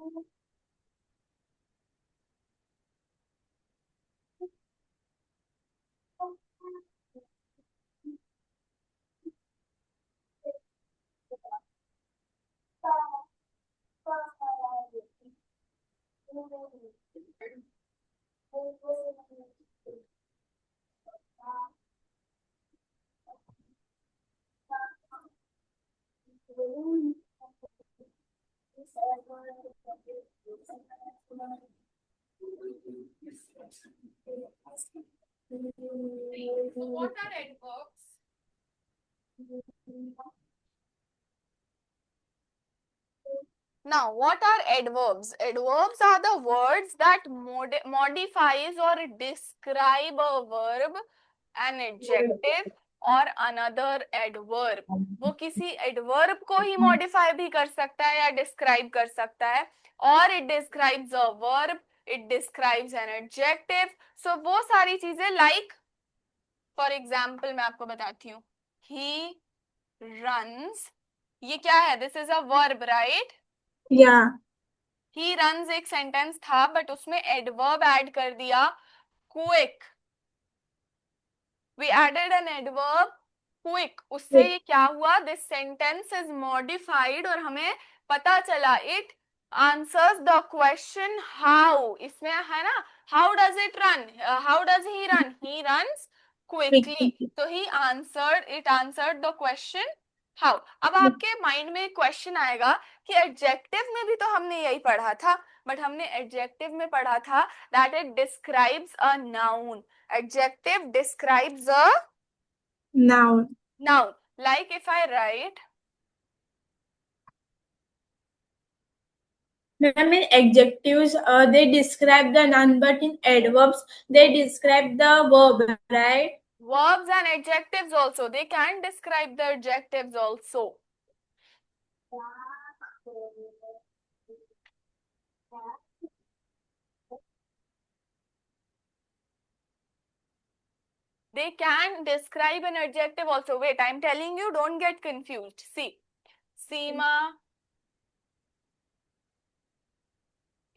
So what are adverbs? Now, what are adverbs? Adverbs are the words that modifies or describe a verb, an adjective और another adverb. वो किसी adverb को ही modify भी कर सकता है या describe कर सकता है, और it describes a verb, it describes an adjective. So वो सारी चीजें like, for example मैं आपको बताती हूँ, he runs, ये क्या है? This is a verb, right? Yeah. He runs एक सेंटेंस था, बट उसमें एडवर्ब ऐड कर दिया quick. We added an adverb quick. उससे ये क्या हुआ? This sentence is modified और हमें पता चला it answers the question how. इसमें है ना, how does it run? How does he run? He runs quickly. तो he answered, it answered the question how. अब आपके माइंड में क्वेश्चन आएगा कि एडजेक्टिव में भी तो हमने यही पढ़ा था, बट हमने एडजेक्टिव में पढ़ा था that it describes a noun. Adjective describes a Noun. noun. Like if I write, Ma'am, in adjectives, they describe the noun, but in adverbs, they describe the verb, right? verbs and adjectives also, they can describe the adjectives also. They can describe an adjective also. Wait, I'm telling you, don't get confused. See, Seema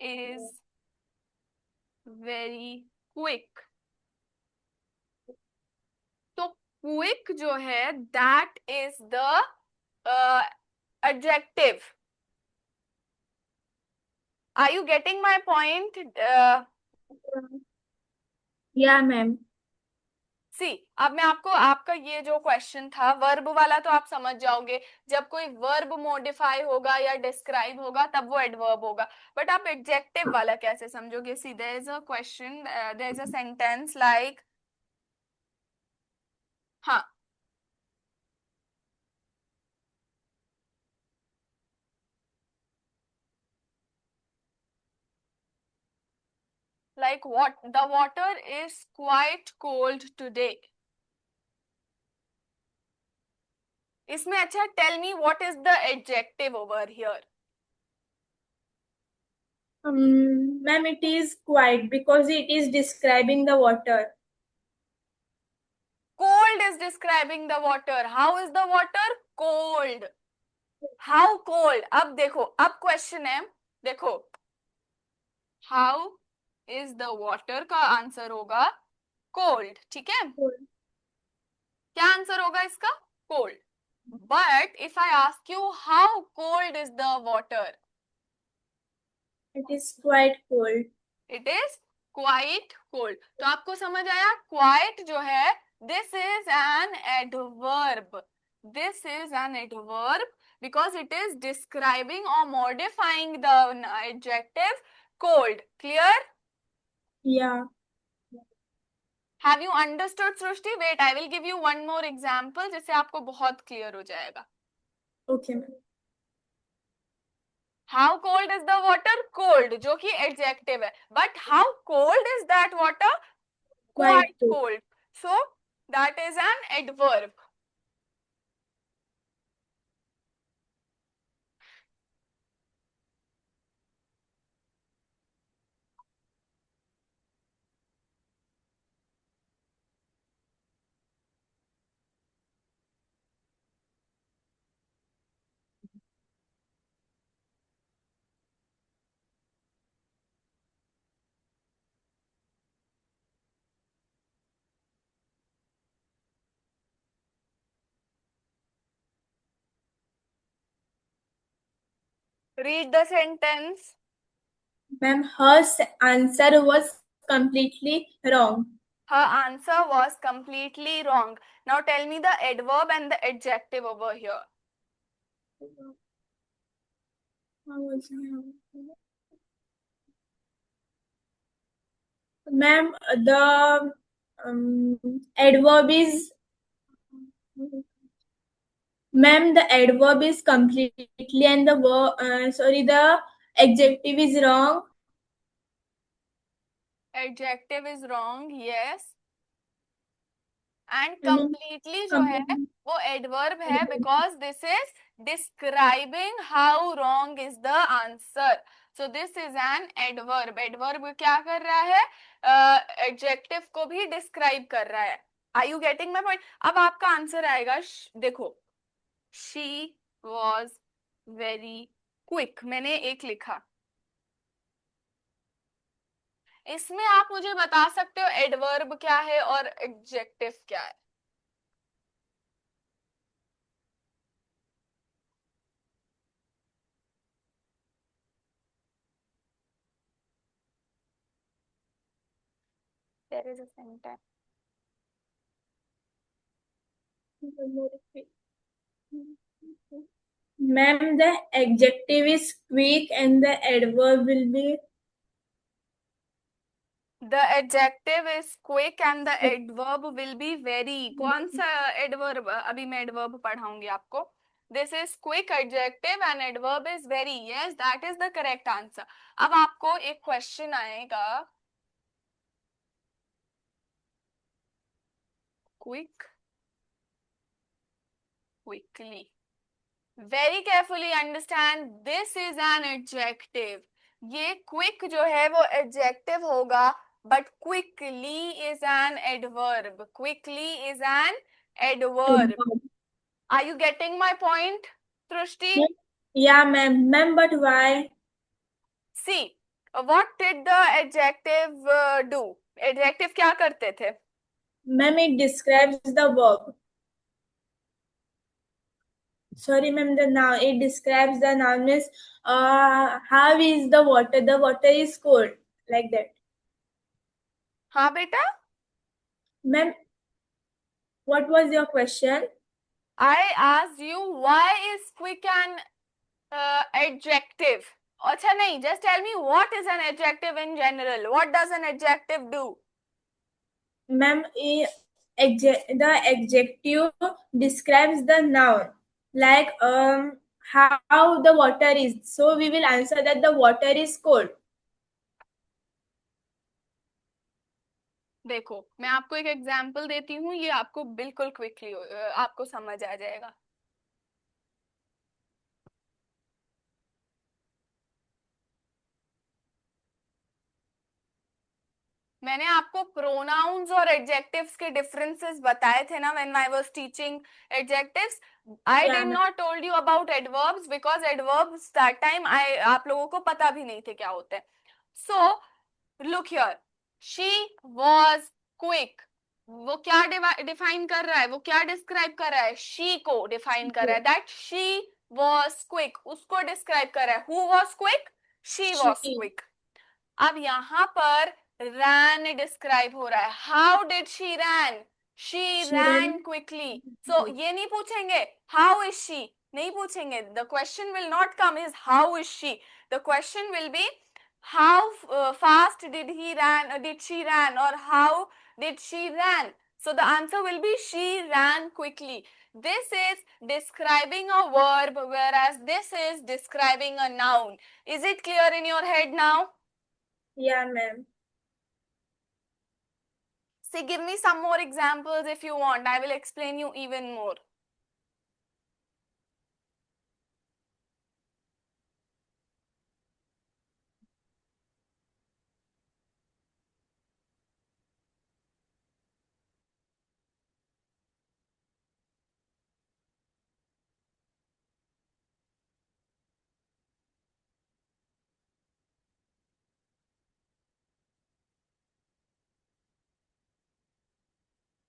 is very quick. तो quick जो है, that is the adjective. Are you getting my point? Yeah, ma'am. सी, अब मैं आपको, आपका ये जो question था वर्ब वाला, तो आप समझ जाओगे जब कोई वर्ब मॉडिफाई होगा या डिस्क्राइब होगा तब वो एडवर्ब होगा. बट आप एडजेक्टिव वाला कैसे समझोगे? See, there is a question, there is a sentence like, हाँ, like what, the water is quite cold today. इसमें अच्छा, tell me what is the adjective over here? Ma'am, it is quiet because it is describing the water. Cold is describing the water. How is the water cold? How cold? अब देखो, अब question है, देखो, how is the water का answer होगा cold. ठीक है, क्या आंसर होगा इसका? Cold. But if I ask you how cold is the water, It is quite cold. It is quite cold. तो आपको समझ आया, क्वाइट जो है, this is an adverb. This is an adverb because it is describing or modifying the adjective cold. Clear? Yeah. Have you understood, Srushti? Wait, I will give you one more example जिससे आपको बहुत clear हो जाएगा. Okay, ma'am. How cold is the water? Cold, जो कि adjective है. But how cold is that water? Quite Quite cold. cold. So that is an adverb. Read the sentence. Ma'am, her answer was completely wrong. Her answer was completely wrong. Now tell me the adverb and the adjective over here. Ma'am, the um, adverb is Ma'am, the adverb is completely and the the adjective is wrong. Adjective is wrong, yes. And I mean, completely जो है completely. वो adverb है because this is describing how wrong is the answer. So this is an adverb. Adverb क्या कर रहा है? Adjective को भी describe कर रहा है. Are you getting my point? अब आपका आंसर आएगा देखो, she was very quick. मैंने एक लिखा. इसमें आप मुझे बता सकते हो एडवर्ब क्या है और एडजेक्टिव क्या है? There is a sentence. Ma'am, the adjective is quick and the adverb will be The adjective is quick and the adverb will be very. कौन सा adverb? अभी मैं adverb पढ़ाऊंगी आपको. This is quick adjective and adverb is very. Yes, that is the correct answer. अब आपको एक question आएगा. Quick, quickly. Very carefully understand. This is an adjective. ये quick जो है वो adjective होगा, but quickly is an adverb. Quickly is an adverb. adverb. Are you getting my point, Trushti? Yeah, ma'am. Ma'am, but why? See, what did the adjective do? Adjective क्या करते थे? Ma'am, it describes the verb. Sorry, ma'am, the noun. It describes the noun means how is the water? The water is cold. Like that. हाँ बेटा. Ma'am, what was your question? I asked you why is quick an adjective? अच्छा नहीं, just tell me what is an adjective in general. What does an adjective do? Ma'am, the adjective describes the noun. Like how the water is. So we will answer that the water is cold. देखो, मैं आपको एक example देती हूँ, ये आपको बिल्कुल quickly आपको समझ आ जाएगा. मैंने आपको प्रोनाउंस और एडजेक्टिव्स के डिफरेंसेस बताए थे ना when I was teaching adjectives. I Yeah, did ma'am. Not told you about adverbs because adverbs that time आप लोगों को पता भी नहीं थे क्या होते हैं. So look here, she was quick. वो क्या डिफाइन कर रहा है, वो क्या डिस्क्राइब कर रहा है? शी को डिफाइन कर रहा है. दैट शी वाज क्विक उसको डिस्क्राइब कर रहा है. Who was quick? She was She quick. अब यहां पर ran डिस्क्राइब हो रहा है. How did she ran? She she ran ran. Quickly. So ये नहीं पूछेंगे हाउ इज शी, नहीं पूछेंगे. The question will not come is how is she. The question will be how fast did he ran, did she ran, or how did she ran? So the answer will be she ran quickly. This is describing a verb, whereas this is describing a noun. Is it clear in your head now? Yeah, ma'am. See, give me some more examples if you want. I will explain you even more.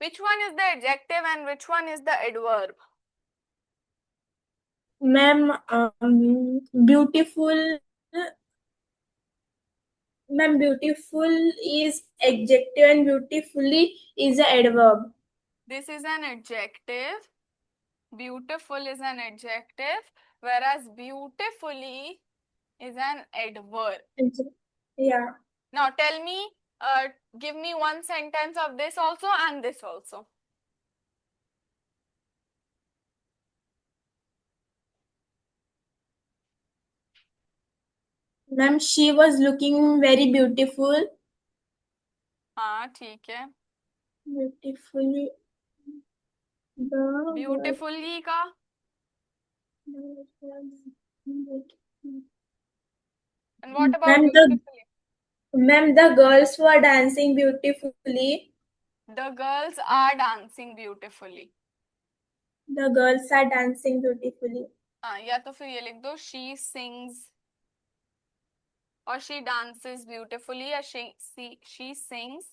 Which one is the adjective and which one is the adverb? Ma'am, beautiful. Ma'am, beautiful is adjective and beautifully is a adverb. This is an adjective. Beautiful is an adjective, whereas beautifully is an adverb. Yeah. Now tell me, give me one sentence of this also and this also. Ma'am, she was looking very beautiful. हाँ ठीक है. Beautifully. The word. Beautifully का and what about Ma'am, beautifully? the girls were dancing beautifully. The girls are dancing beautifully. The girls are dancing beautifully. हाँ या तो फिर ये लिख दो she sings or she dances beautifully or she sings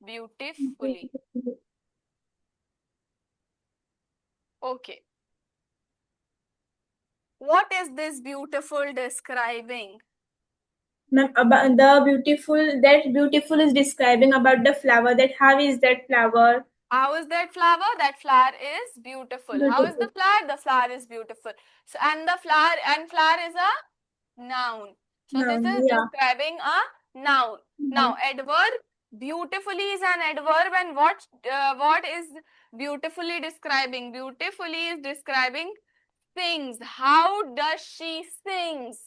beautifully. Okay. What is this beautiful describing? Ma'am, about the beautiful, that beautiful is describing about the flower. That how is that flower? How is that flower? That flower is beautiful. How is the Beautiful. flower? The flower is beautiful. So, and the flower is a noun. So this Noun. is Yeah. describing a noun. Now, adverb beautifully is an adverb, and what is beautifully describing? Beautifully is describing sings. How does she sings?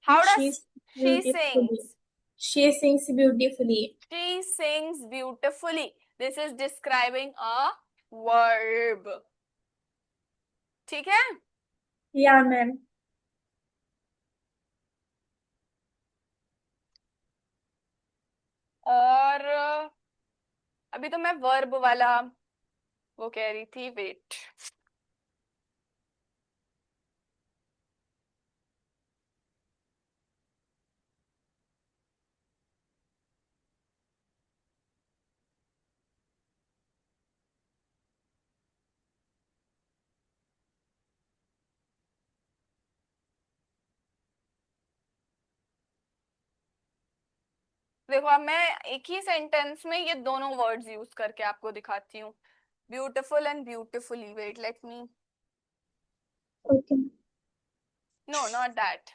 How She does she beautifully. sings? She sings beautifully. She sings beautifully. This is describing a verb. ठीक है? Yeah, ma'am. और अभी तो मैं verb वाला वो कह रही थी. वेट. देखो अब मैं एक ही सेंटेंस में ये दोनों वर्ड्स यूज करके आपको दिखाती हूँ. Beautiful and beautifully. Wait let me. Okay. No not that.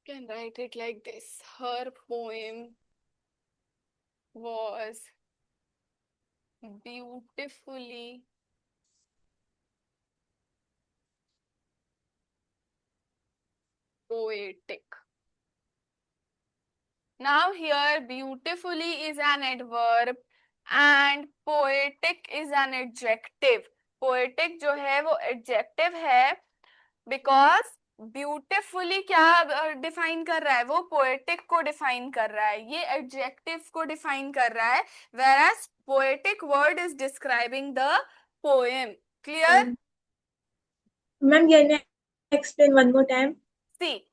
Can write it like this. Her poem was beautifully poetic. Now here beautifully is an adverb and poetic is an adjective. Poetic जो है वो adjective है because beautifully क्या define कर रहा है? वो poetic को डिफाइन कर रहा है. ये adjective को डिफाइन कर रहा है. Whereas poetic word is describing the poem. Clear? Ma'am, can you explain one more time? See,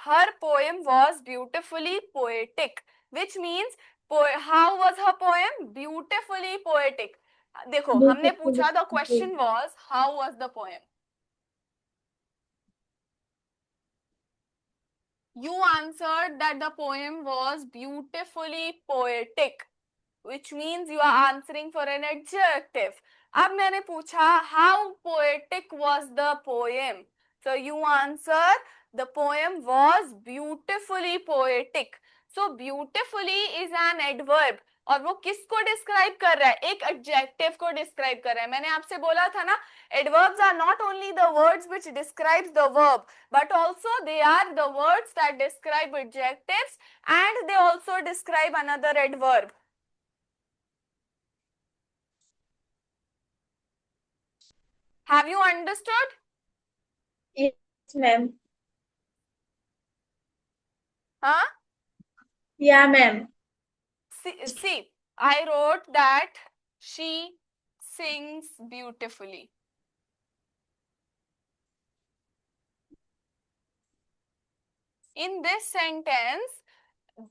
her poem was beautifully poetic, which means how was her poem? Beautifully poetic. देखो हमने Beautifully. पूछा the question was how was the poem? You answered that the poem was beautifully poetic, which means you are answering for an adjective. अब मैंने पूछा how poetic was the poem? So you answer the poem was beautifully poetic. So beautifully is an adverb. और वो किसको describe कर रहा है? एक एडजेक्टिव को डिस्क्राइब कर रहा है. मैंने आपसे बोला था ना, adverbs are not only the words which describes the verb, but also they are the words that describe adjectives and they also describe another adverb. Have you understood? Yes, ma'am. हाँ, Yeah, ma'am. see, I wrote that she sings beautifully. In this sentence,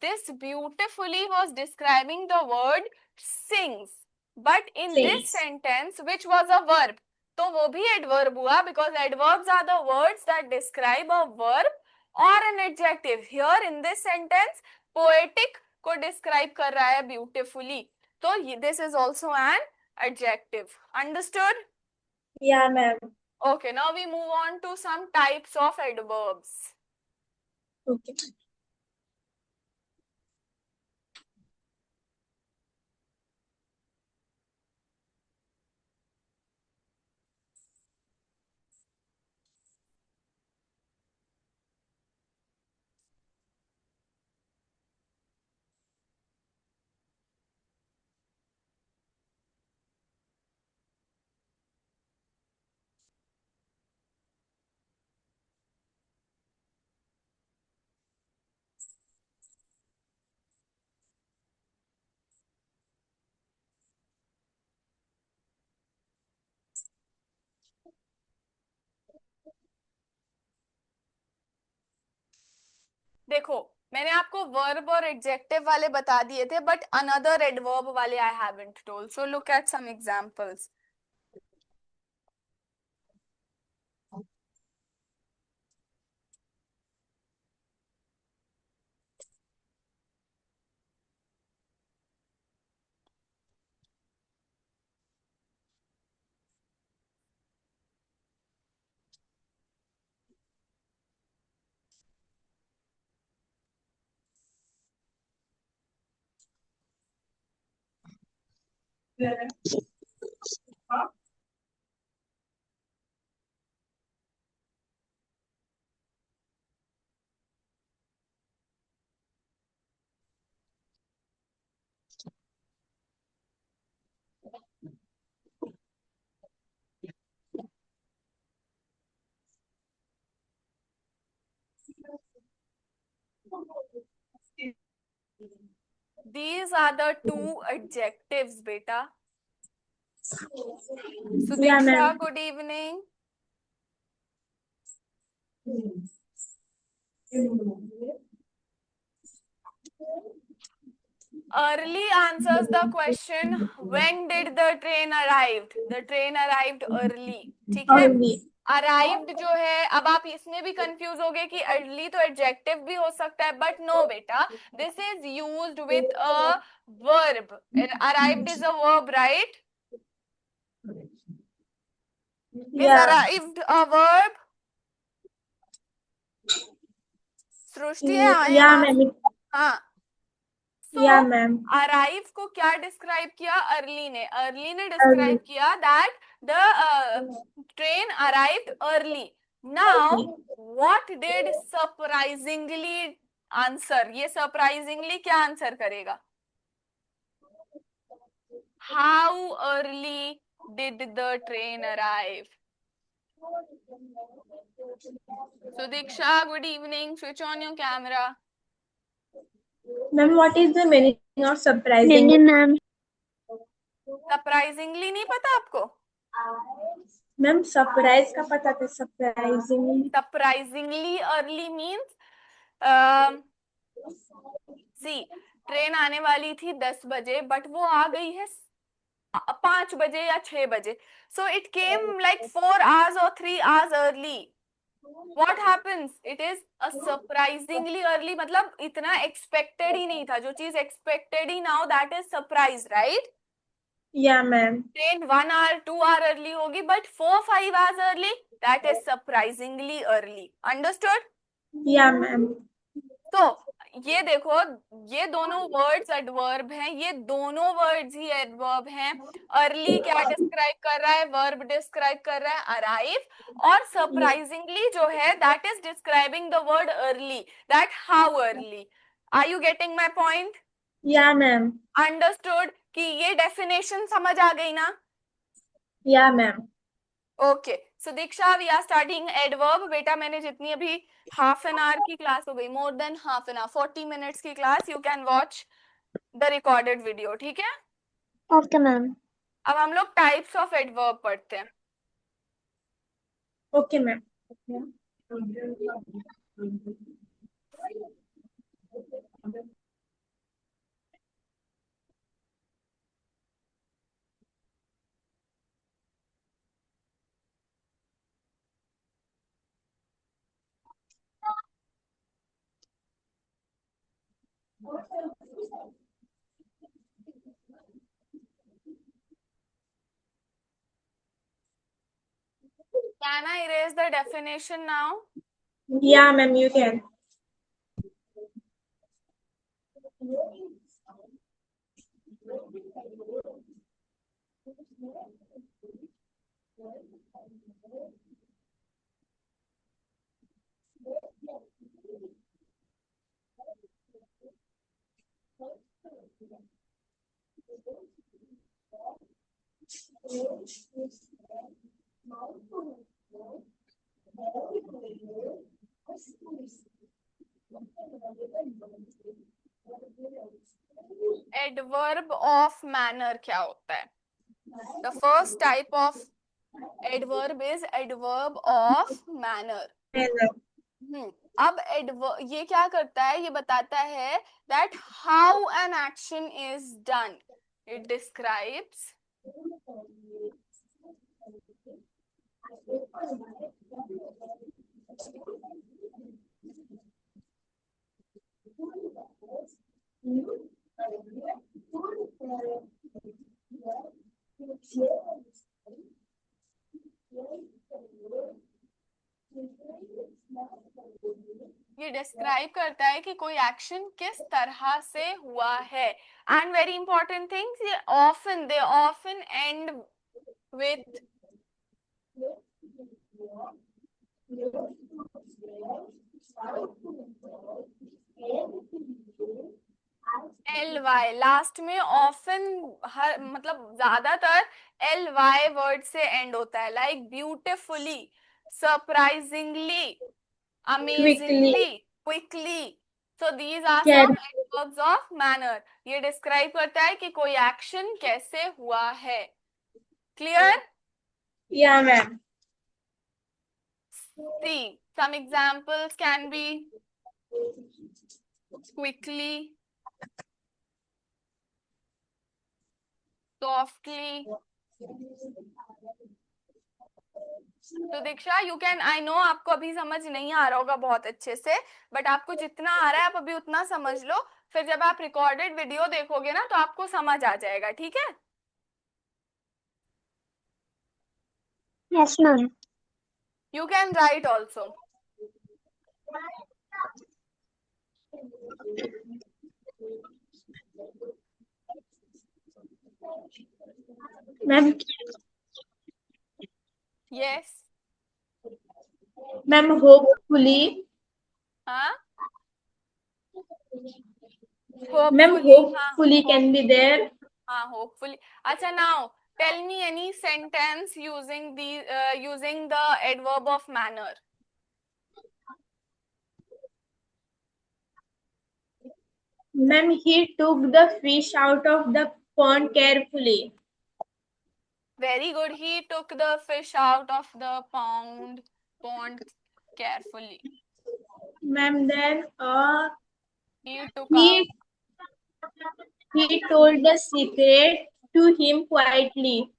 this beautifully was describing the word sings. But in this Sings. sentence, which was a verb, तो वो भी adverb हुआ, because adverbs are the words that describe a verb or an adjective. Here in this sentence, poetic को describe कर रहा है beautifully. तो this is also an adjective. Understood? Yeah, ma'am. Okay, now we move on to some types of adverbs. Okay. देखो, मैंने आपको verb और adjective वाले बता दिए थे, बट अनदर एडवर्ब वाले I haven't told. So look at some examples. These are the two adjectives, beta. Yeah, Sudiksha, ma'am. good evening. Early answers the question, when did the train arrived? The train arrived early. ठीक है? Early. Arrived जो है, अब आप इसमें भी confuse हो गए कि early तो एडजेक्टिव भी हो सकता है, बट नो बेटा, this is used with a verb. Arrived is a verb, right? Is Yeah. arrived a verb? सृष्टि है, आए Yeah, वहां. ma'am. हाँ. So, Yeah, ma'am. arrive को क्या डिस्क्राइब किया? अर्ली ने. अर्ली ने Early. डिस्क्राइब किया that the train arrived early. Now what did surprisingly answer? ये सरप्राइजिंगली क्या आंसर करेगा? How early did the train arrive? Sudiksha, good evening. Switch on your camera. Ma'am, what is the meaning of surprising? Ma'am. Surprisingly नहीं पता आपको? Ma'am surprise का पता था. Surprising. Surprisingly early means सी, train आने वाली थी 10 बजे, बट वो आ गई है 5 बजे या 6 बजे. So it came like 4 hours or 3 hours early. What happens? It is a surprisingly early, मतलब इतना expected ही नहीं था. जो चीज expected he now, that is surprise, right? Yeah, ma'am. Train 1 hour 2 hour early होगी, but 4-5 hours early, that is surprisingly early. Understood? Yeah, ma'am. तो ये देखो, ये दोनों वर्ड्स एडवर्ब हैं. ये दोनों वर्ड्स ही एडवर्ब हैं. अर्ली क्या डिस्क्राइब कर रहा है? वर्ब डिस्क्राइब कर रहा है अराइव. और सरप्राइजिंगली जो है, that is describing the word early, that how early. Are you getting my point? Yeah, ma'am. Understood कि ये डेफिनेशन समझ आ गई ना? Yeah, ma'am. Okay, So Diksha, we are studying adverb. बेटा मैंने जितनी अभी half an hour की क्लास हो गई, more than half an hour, 40 minutes की class, you can watch the recorded video. ठीक है? Okay ma'am. अब हम लोग types of adverb पढ़ते हैं. Okay ma'am. Can I erase the definition now? Yeah, ma'am, you can. Adverb of manner क्या होता है? The first type of adverb is adverb of manner. अब ये क्या करता है? ये बताता है that how an action is done. It describes ये डिस्क्राइब करता है कि कोई एक्शन किस तरह से हुआ है. एंड वेरी इंपॉर्टेंट थिंग्स, ये often they often and with ly. Last में ऑफन हर मतलब ज्यादातर ly वर्ड से एंड होता है. Like beautifully, surprisingly, amazingly, quickly. So these are some adverbs of manner. ये describe करता है कि कोई action कैसे हुआ है. Clear? Yeah, ma'am. See, some examples can be quickly, softly. तो दीक्षा, यू कैन, आई नो आपको अभी समझ नहीं आ रहा होगा बहुत अच्छे से, बट आपको जितना आ रहा है आप अभी उतना समझ लो. फिर जब आप रिकॉर्डेड वीडियो देखोगे ना तो आपको समझ आ जाएगा. ठीक है? Yes ma'am. You can write also. Ma'am, Yes. ma'am, hopefully. हाँ. Ma'am, hopefully हाँ, can be there. हाँ, hopefully. अच्छा, now tell me any sentence using the adverb of manner. Ma'am, he took the fish out of the pond carefully. Very good. He took the fish out of the pond carefully. Ma'am, then He took he out he told the secret to him quietly.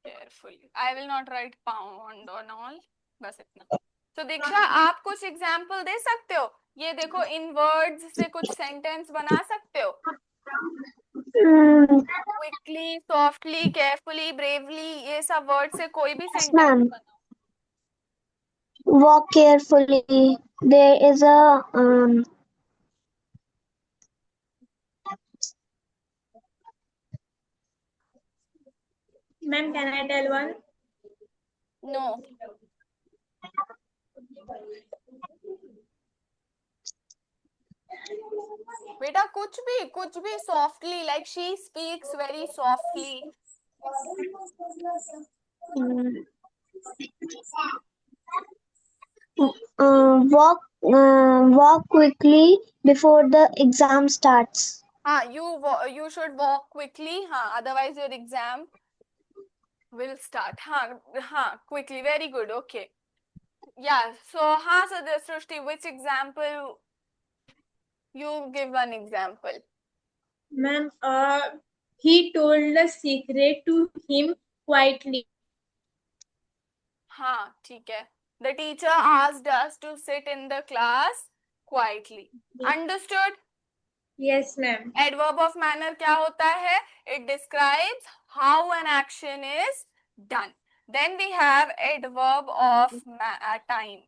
carefully. I will not write pound on all. बस इतना. तो दीक्षा, आप कुछ example दे सकते हो? ये देखो, इन words से कुछ सेंटेंस बना सकते हो. क्विकली, सॉफ्टली, केयरफुली, ब्रेवली, ये सब वर्ड से कोई भी सेंटेंस मैम। बनाओ. Walk carefully. There is a Ma'am, can I tell one? No. बेटा कुछ भी softly, like she speaks very softly. Mm, walk quickly before the exam starts. You should walk quickly. Otherwise your exam will start. Quickly. Very good. Okay. Yeah. So Srushti, which example? You give one example. Ma'am, he told the secret to him quietly. ठीक है. The teacher asked us to sit in the class quietly. Understood? Yes, ma'am. Adverb of manner क्या होता है? It describes how an action is done. Then we have adverb of time.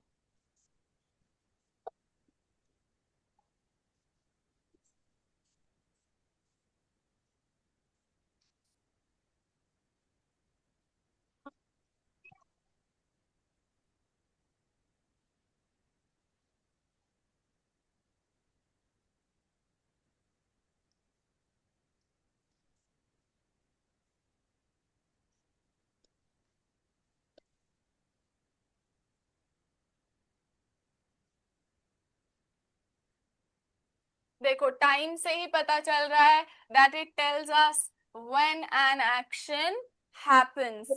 देखो time से ही पता चल रहा है that it tells us when an action happens.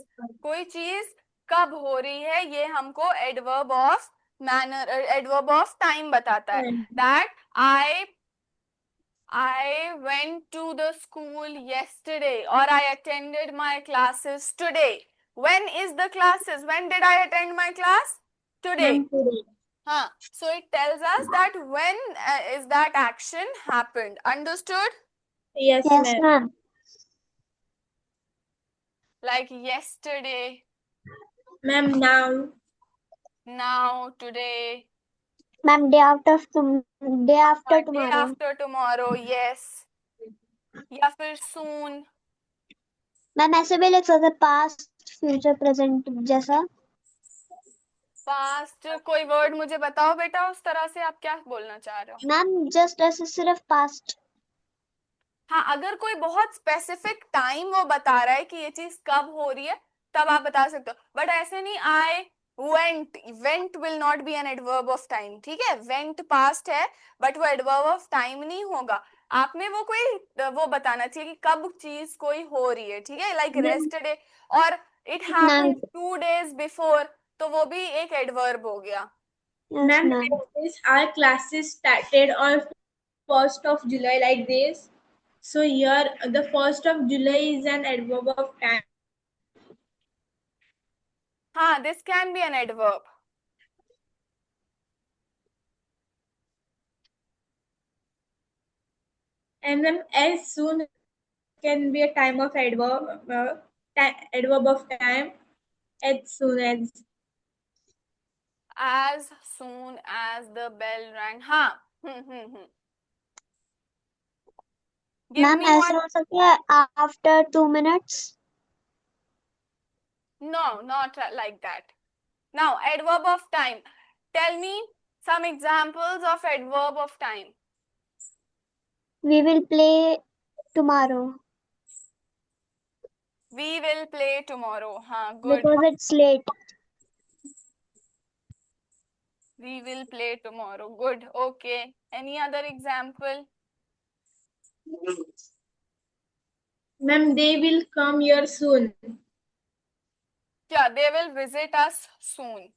कोई चीज कब हो रही है ये हमको adverb of manner, adverb of time बताता है. That I went to the school yesterday or I attended my classes today. When is the classes? When did I attend my class? Today. Ma'am, today. So it tells us that when is that action happened. Understood? Yes, Yes, ma'am. ma'am. Like yesterday, Ma'am, now. now, today, Ma'am, day after day tomorrow. after tomorrow, yes. या फिर soon. Ma'am ऐसे भी लिख सकते past future present जैसा. Past कोई word मुझे बताओ बेटा उस तरह से आप क्या बोलना चाह रहे हो. मैम जस्ट ऐसे सिर्फ पास्ट. अगर कोई बहुत स्पेसिफिक टाइम वो बता रहा है कि ये चीज कब हो रही है तब आप बता सकते हो. बट ऐसे नहीं आई went will not be an adverb of time. ठीक है, went past है बट वो adverb of time नहीं होगा. आपने वो कोई वो बताना चाहिए कि कब चीज कोई हो रही है. ठीक है, like yesterday और it happened 2 days before तो वो भी एक adverb हो गया. Ma'am, our classes started on 1st of July like this. So here the 1st of July is an adverb of time. This can be an adverb. And then as soon can be a time of adverb, adverb of time. As soon as. As soon as the bell rang. Give ma'am me ऐसे one. हो सकता है after 2 minutes. No, not like that. Now, adverb of time. Tell me some examples of adverb of time. We will play tomorrow. We will play tomorrow. Good. Because it's late. We will play tomorrow. Good. Okay. Any other example? Ma'am, they will come here soon. Yeah, they will visit us soon.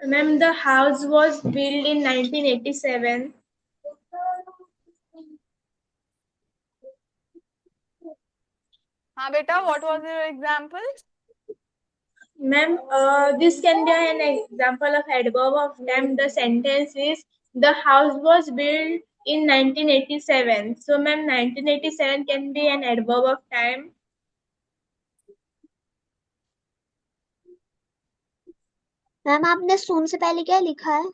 Ma'am, the house was built in 1987. Beta, what was your example? Ma'am, this can be an example of adverb of time. The sentence is the house was built in 1987. So, ma'am, 1987 can be an adverb of time. Ma'am आपने soon से पहले क्या लिखा है?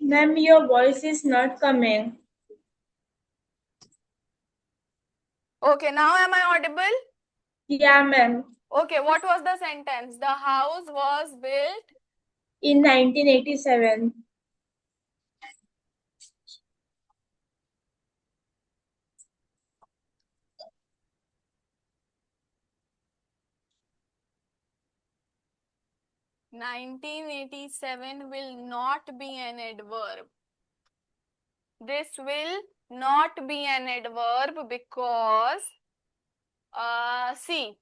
Ma'am, your voice is not coming. Okay, now am I audible? Yeah, ma'am. Okay, what was the sentence? The house was built In 1987. in 1987 will not be an adverb. This will not be an adverb because see,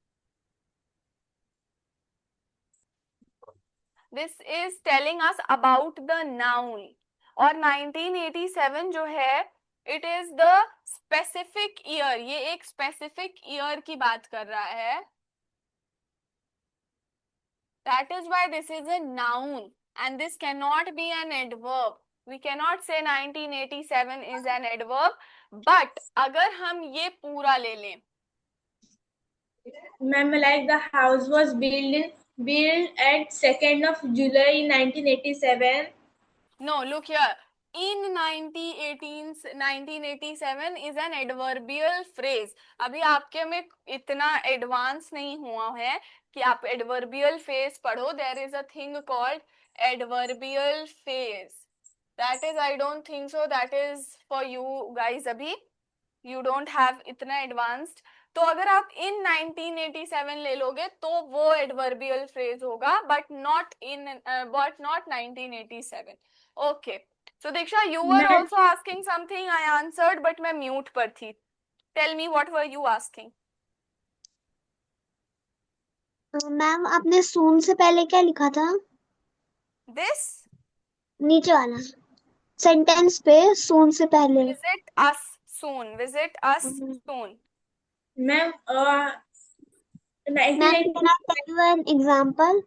this is telling us about the noun. और 1987 जो है it is the specific year. ये एक specific year की बात कर रहा है. That is why this is a noun and this cannot be an adverb. We cannot say 1987 is an adverb. But अगर हम ये पूरा ले लें, Ma'am, like the house was built at 2nd of July in 1987. no, look here. In 1987 is an adverbial phrase. अभी आपके में इतना एडवांस नहीं हुआ है कि आप adverbial phrase पढ़ो. There is a thing called adverbial phrase. That is, I don't think so. That is for you guys अभी. You don't have इतना advanced. तो अगर आप in 1987 ले लोगे तो वो adverbial phrase होगा, but not 1987. Okay. So Diksha, you were Ma'am, also asking something. I answered, but मैं mute पर थी. Tell me, what were you asking? Ma'am आपने soon से पहले क्या लिखा था? This नीचे वाला सेंटेंस पे soon से पहले. visit us soon. Visit us soon. ma'am, Ma'am, 1980 can I tell you an example?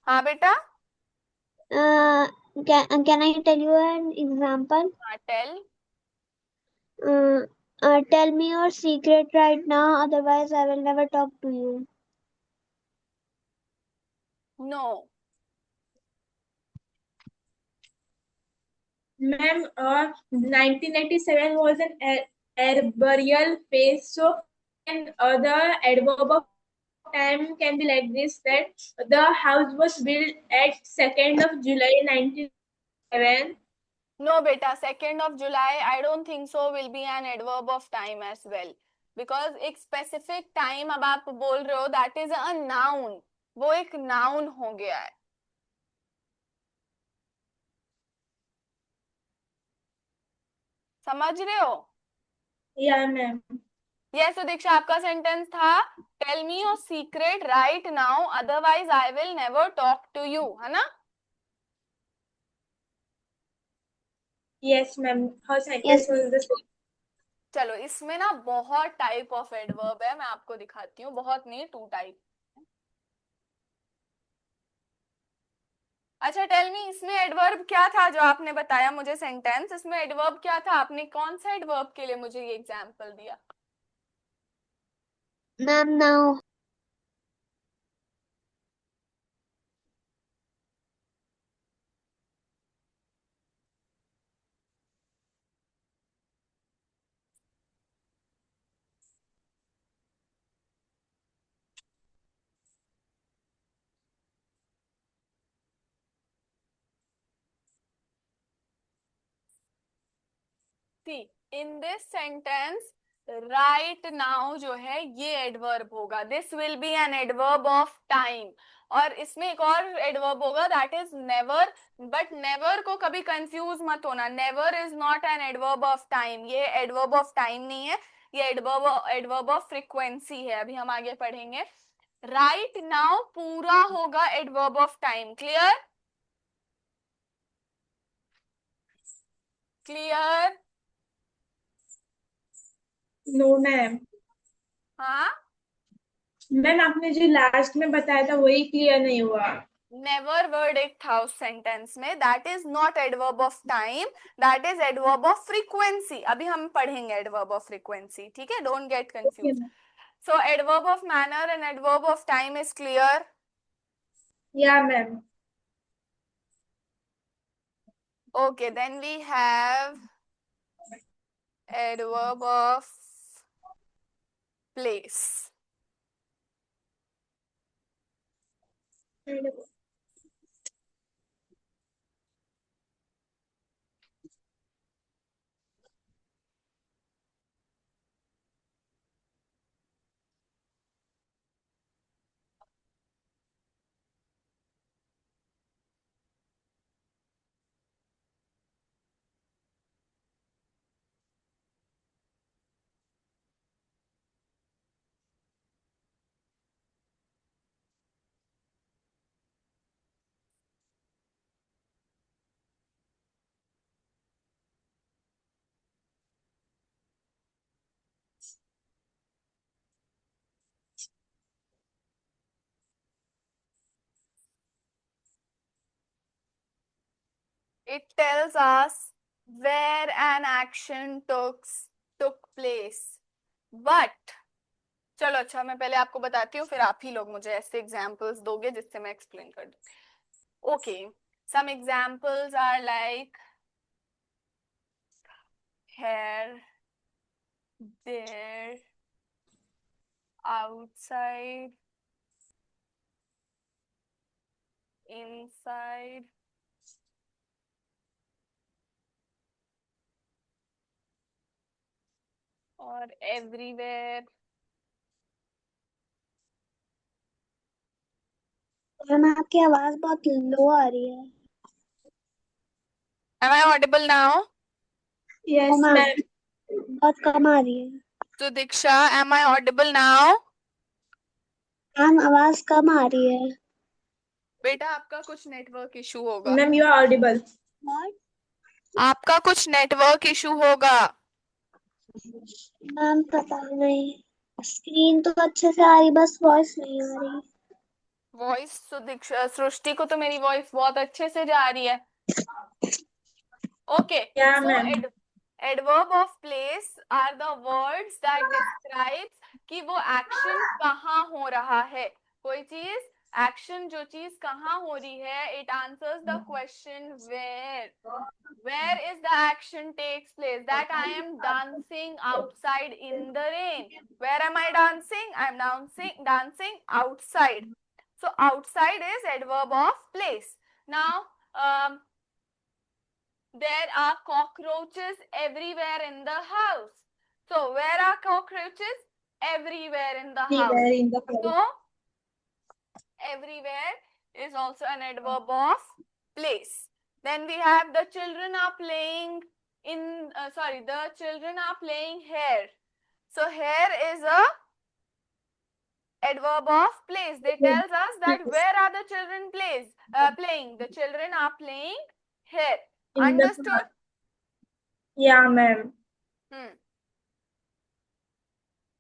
हाँ बेटा. Can I tell you an example? हाँ, tell. Tell me your secret right now, otherwise I will never talk to you. No. Ma'am, 1987 was an adverbial phase, so the adverb of time can be like this, that the house was built at 2nd of July 1987. No, beta, 2nd of July, I don't think so will be an adverb of time as well. Because एक specific time अब आप बोल रहे हो, that is a noun. वो एक noun हो गया है. समझ रहे हो? Yeah, ma'am. Yes, so दीक्षा आपका sentence था, tell me your secret right now, otherwise I will never talk to you, है ना? Yes, ma'am. Her sentence Yes. was the same. चलो इसमें ना बहुत टाइप ऑफ एडवर्ब है, मैं आपको दिखाती हूँ. बहुत नहीं, 2 टाइप. अच्छा, टेल मी, इसमें एडवर्ब क्या था जो आपने बताया मुझे सेंटेंस? इसमें एडवर्ब क्या था? आपने कौन सा एडवर्ब के लिए मुझे ये एग्जांपल दिया? Ma'am, now see in this sentence right now जो है ये एडवर्ब होगा. This will be an adverb of time. और इसमें एक और एडवर्ब होगा, that is never. But never को कभी कंफ्यूज मत होना. Never is not an adverb of time. ये एडवर्ब ऑफ टाइम नहीं है, ये एडवर्ब ऑफ फ्रीक्वेंसी है. अभी हम आगे पढ़ेंगे. राइट नाउ पूरा होगा adverb of time. Clear? Clear? No, ma'am. हाँ, मैम आपने जो लास्ट में बताया था वही क्लियर नहीं हुआ. नेवर वर्ड एक था उस सेंटेंस में. That is not adverb of time, that is adverb of frequency. अभी हम पढ़ेंगे एडवर्ब ऑफ फ्रीक्वेंसी, ठीक है? Don't get confuse. So adverb of manner and adverb of time is clear. या ma'am. Okay, then we have adverb of place. It tells us where an action took place. But चलो अच्छा, मैं पहले आपको बताती हूँ, फिर आप ही लोग मुझे ऐसे एग्जाम्पल्स दोगे जिससे मैं एक्सप्लेन कर दूँ. Okay, some examples are like here, there, outside, inside, और everywhere. मैम आपकी आवाज बहुत लो आ रही है. Am I audible now? Yes, ma'am ma'am. बहुत कम आ रही है. So Diksha, am I audible now? Ma'am आवाज कम आ रही है. बेटा आपका कुछ नेटवर्क इशू होगा. Ma'am you are audible. What? आपका कुछ नेटवर्क इशू होगा. मैम पता नहीं, स्क्रीन तो अच्छे से आ रही, बस वॉइस नहीं आ रही. वॉइस तो दीक्षा, सृष्टि को तो मेरी वॉइस बहुत अच्छे से जा रही है. Okay, yeah so ma'am. Adverb of place are the words that describes कि वो एक्शन कहाँ हो रहा है. कोई चीज, एक्शन जो चीज कहाँ हो रही है, it answers the question where. Where is the action takes place? That I am dancing outside in the rain. Where am I dancing? I am dancing outside. So outside is adverb of place. Now there are cockroaches everywhere in the house. So where are cockroaches? Everywhere in the house. Everywhere in the house. So everywhere is also an adverb of place. Then we have the children are playing the children are playing here. So here is a adverb of place. They tells us that where are the children playing. The children are playing here. In the Understood? Yeah, ma'am.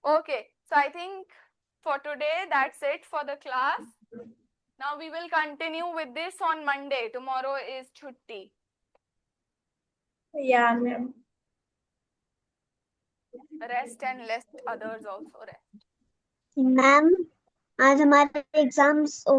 Okay, so I think for today that's it for the class. Now we will continue with this on Monday. Tomorrow is chutti. Yeah, ma'am. Rest and let others also rest. Ma'am आज हमारे exams